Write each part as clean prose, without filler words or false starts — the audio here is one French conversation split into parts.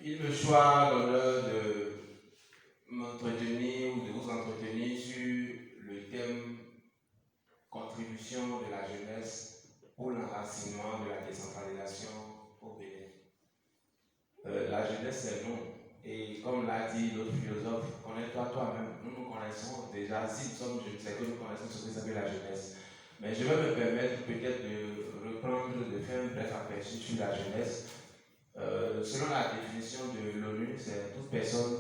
il me soit l'honneur de m'entretenir ou de vous entretenir sur le thème contribution de la jeunesse pour l'enracinement de la décentralisation au Bénin. La jeunesse, c'est nous. Et comme l'a dit l'autre philosophe, connais-toi toi-même. Nous nous connaissons déjà. Si nous sommes jeunes, c'est que nous connaissons ce que s'appelle la jeunesse. Mais je vais me permettre peut-être de reprendre, de faire un bref aperçu sur la jeunesse. Selon la définition de l'ONU, c'est toute personne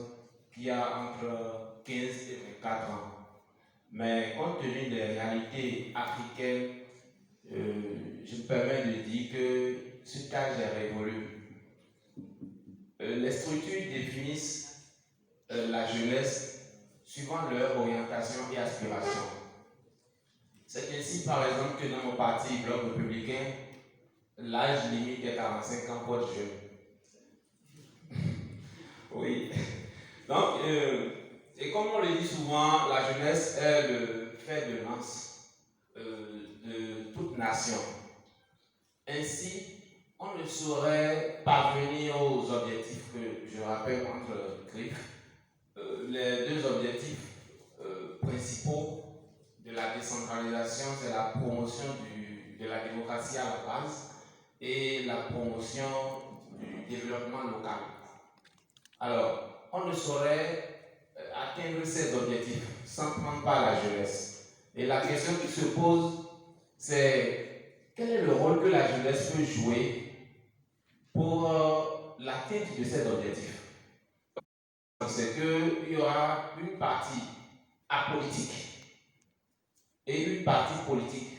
qui a entre 15 et 24 ans. Mais compte tenu des réalités africaines, je me permets de dire que cet âge est révolu. Les structures définissent la jeunesse suivant leur orientation et aspiration. C'est ainsi, par exemple, que dans mon parti Bloc républicain, l'âge limite est 45 ans pour être jeune. Oui. Donc, et comme on le dit souvent, la jeunesse est le fer de lance de toute nation. Ainsi, on ne saurait parvenir aux objectifs que je rappelle entre griffes. Les deux objectifs principaux de la décentralisation, c'est la promotion de la démocratie à la base et la promotion du développement local. Alors, on ne saurait atteindre ces objectifs sans prendre part à la jeunesse. Et la question qui se pose, c'est quel est le rôle que la jeunesse peut jouer pour l'atteinte de cet objectif? C'est qu'il y aura une partie apolitique et une partie politique.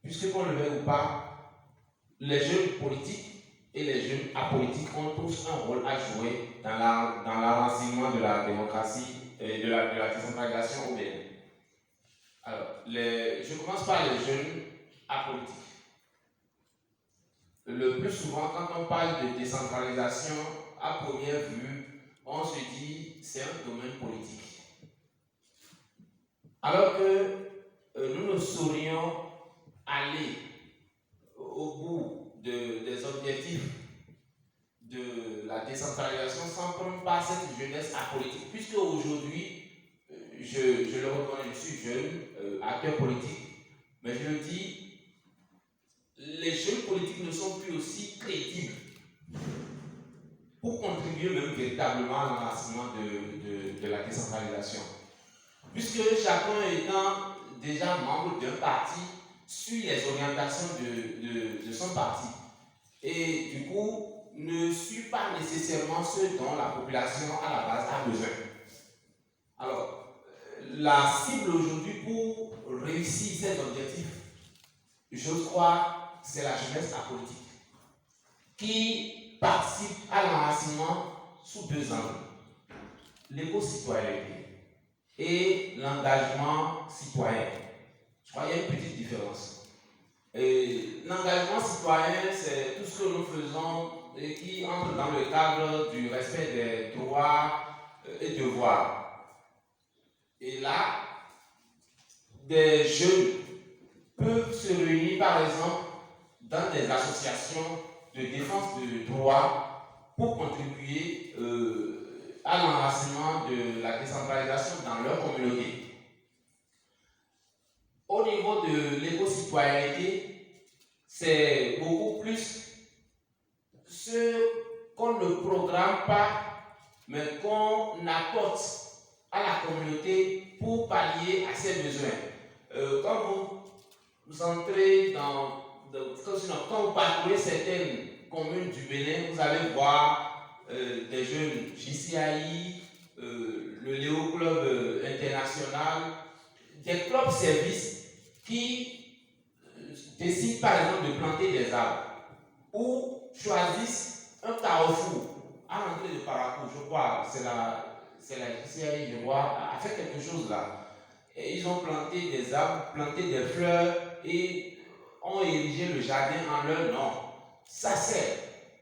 Puisque qu'on le veuille ou pas, les jeunes politiques et les jeunes apolitiques ont tous un rôle à jouer dans l'enracinement de la démocratie et de la décentralisation au Bénin. Alors, je commence par les jeunes apolitiques. Le plus souvent, quand on parle de décentralisation, à première vue, on se dit c'est un domaine politique. Alors que nous ne saurions aller au bout des objectifs de la décentralisation sans prendre part à cette jeunesse apolitique. Puisque aujourd'hui, je le reconnais, je suis jeune, acteur politique, mais je le dis, les jeunes politiques ne sont plus aussi crédibles pour contribuer même véritablement à l'enracinement de la décentralisation. Puisque chacun étant déjà membre d'un parti, suit les orientations de son parti. Et du coup, ne suit pas nécessairement ce dont la population à la base a besoin. Alors, la cible aujourd'hui pour réussir ces objectifs, je crois, c'est la jeunesse apolitique qui participe à l'enracinement sous deux angles: l'éco-citoyenneté et l'engagement citoyen. Je crois qu'il y a une petite différence. L'engagement citoyen, c'est tout ce que nous faisons et qui entre dans le cadre du respect des droits et devoirs. Et là, des jeunes peuvent se réunir, par exemple, dans des associations de défense de droits pour contribuer à l'enracinement de la décentralisation dans leur communauté. Au niveau de l'éco-citoyenneté, c'est beaucoup plus ce qu'on ne programme pas, mais qu'on apporte à la communauté pour pallier à ses besoins. Quand vous entrez quand vous parcourez certaines communes du Bénin, vous allez voir des jeunes JCAI, le Léo Club International, des clubs services qui décident par exemple de planter des arbres ou choisissent un carrefour à l'entrée de Parakou, je crois, c'est la JCI, je vois, a fait quelque chose là. Et ils ont planté des arbres, planté des fleurs et ont érigé le jardin en leur nom. Ça sert,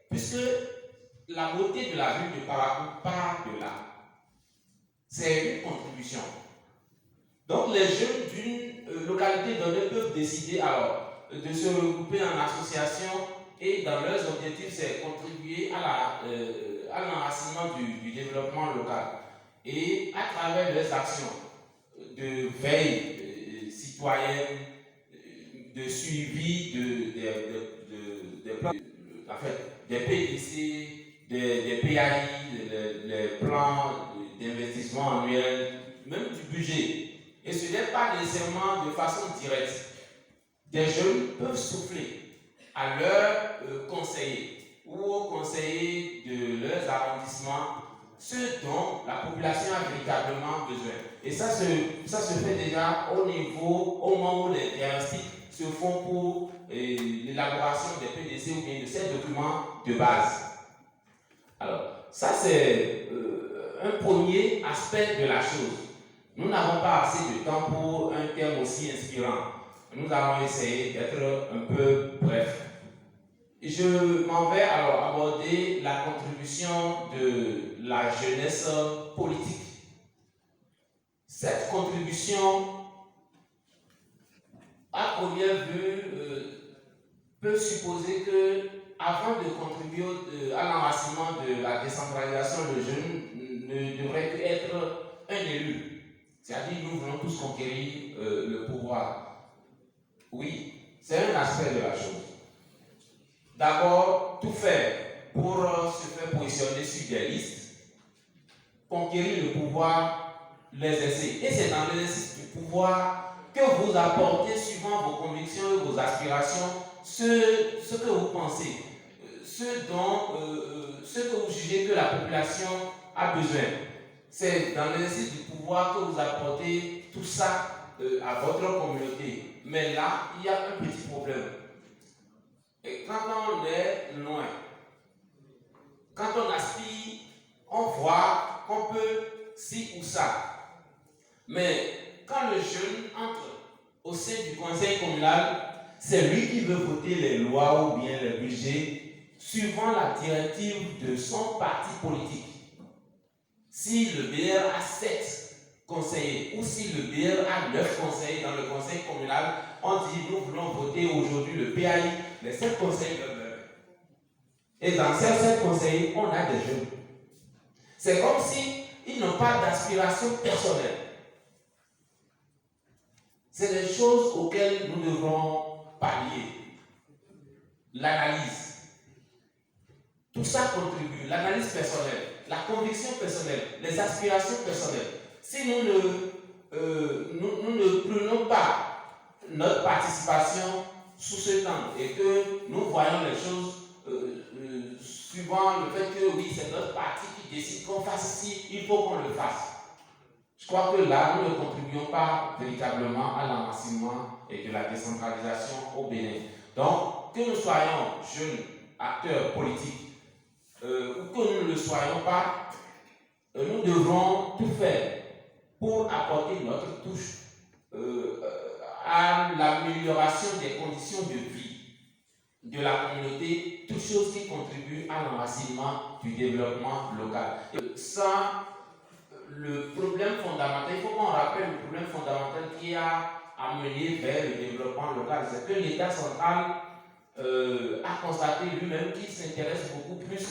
puisque la beauté de la ville de Parakou part de là. C'est une contribution. Donc les jeunes d'une localité donnée peuvent décider alors de se regrouper en association et dans leurs objectifs, c'est contribuer à l'enracinement financement du développement local et à travers leurs actions de veille citoyenne, de suivi des PDC, des PAI, les plans d'investissement annuels, même du budget. Et ce n'est pas nécessairement de façon directe. Des jeunes peuvent souffler à leurs conseillers ou aux conseillers de leurs arrondissements ce dont la population a véritablement besoin. Et ça se fait déjà au moment où les diagnostics se font pour l'élaboration des PDC ou bien de ces documents de base. Alors, ça c'est un premier aspect de la chose. Nous n'avons pas assez de temps pour un thème aussi inspirant. Nous allons essayer d'être un peu bref. Je m'en vais alors aborder la contribution de la jeunesse politique. Cette contribution, à première vue, peut supposer que, avant de contribuer à l'enracinement de la décentralisation, le jeune ne devrait qu'être un élu. C'est-à-dire, nous voulons tous conquérir le pouvoir. Oui, c'est un aspect de la chose. D'abord, tout faire pour se faire positionner sur des listes, conquérir le pouvoir, l'exercer. Et c'est dans l'exercice du pouvoir que vous apportez, suivant vos convictions et vos aspirations, ce que vous pensez, ce que vous jugez que la population a besoin. C'est dans l'exercice du pouvoir que vous apportez tout ça à votre communauté. Mais là, il y a un petit problème. Et quand on est loin, quand on aspire, on voit qu'on peut ci ou ça. Mais quand le jeune entre au sein du conseil communal, c'est lui qui veut voter les lois ou bien les budgets suivant la directive de son parti politique. Si le BR a 7 conseillers ou si le BR a 9 conseillers dans le conseil communal, on dit nous voulons voter aujourd'hui le PAI, les 7 conseillers peuvent le faire. Et dans ces 7 conseillers, on a des jeunes. C'est comme s'ils n'ont pas d'aspiration personnelle. C'est des choses auxquelles nous devrons pallier. L'analyse. Tout ça contribue. L'analyse personnelle, la conviction personnelle, les aspirations personnelles. Si nous ne prenons pas notre participation sous ce temps et que nous voyons les choses suivant le fait que oui, c'est notre parti qui décide qu'on fasse ci, il faut qu'on le fasse. Je crois que là, nous ne contribuons pas véritablement à l'enracinement et de la décentralisation au Bénin. Donc, que nous soyons jeunes acteurs politiques ou que nous ne le soyons pas, nous devrons tout faire pour apporter notre touche à l'amélioration des conditions de vie de la communauté, toutes choses qui contribuent à l'enracinement du développement local. Et ça, le problème fondamental, il faut qu'on rappelle le problème fondamental qui a amené vers le développement local, c'est que l'État central a constaté lui-même qu'il s'intéresse beaucoup plus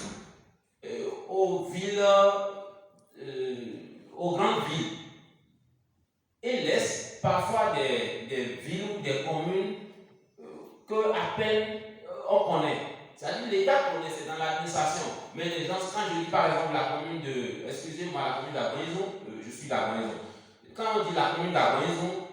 aux villes, aux grandes villes, et laisse parfois des villes ou des communes que à peine on connaît. C'est-à-dire l'État connaît, c'est dans l'administration. Mais les gens, quand je dis par exemple la commune de, excusez-moi, la commune d'Agonaison, je suis d'Agonaison. Quand on dit la commune d'Agonaison,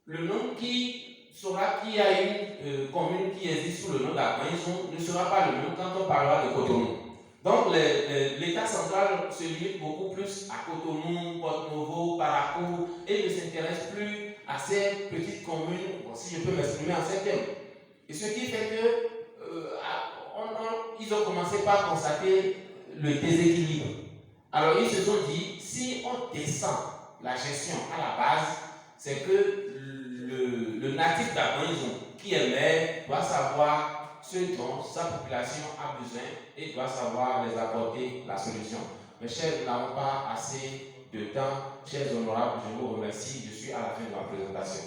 le nom qui saura qu'il y a une commune qui existe sous le nom d'Agonaison ne sera pas le même quand on parlera de Cotonou. Donc l'État central se limite beaucoup plus à Cotonou, Porto-Novo, Parakou et ne s'intéresse plus à ces petites communes, si je peux m'exprimer en ces termes. Et ce qui fait que ils ont commencé par constater le déséquilibre. Alors ils se sont dit, si on descend la gestion à la base, c'est que le natif d'Agonaison qui est maire doit savoir ce dont sa population a besoin et doit savoir les apporter la solution. Mes chers, nous n'avons pas assez de temps. Chers honorables, je vous remercie. Je suis à la fin de ma présentation.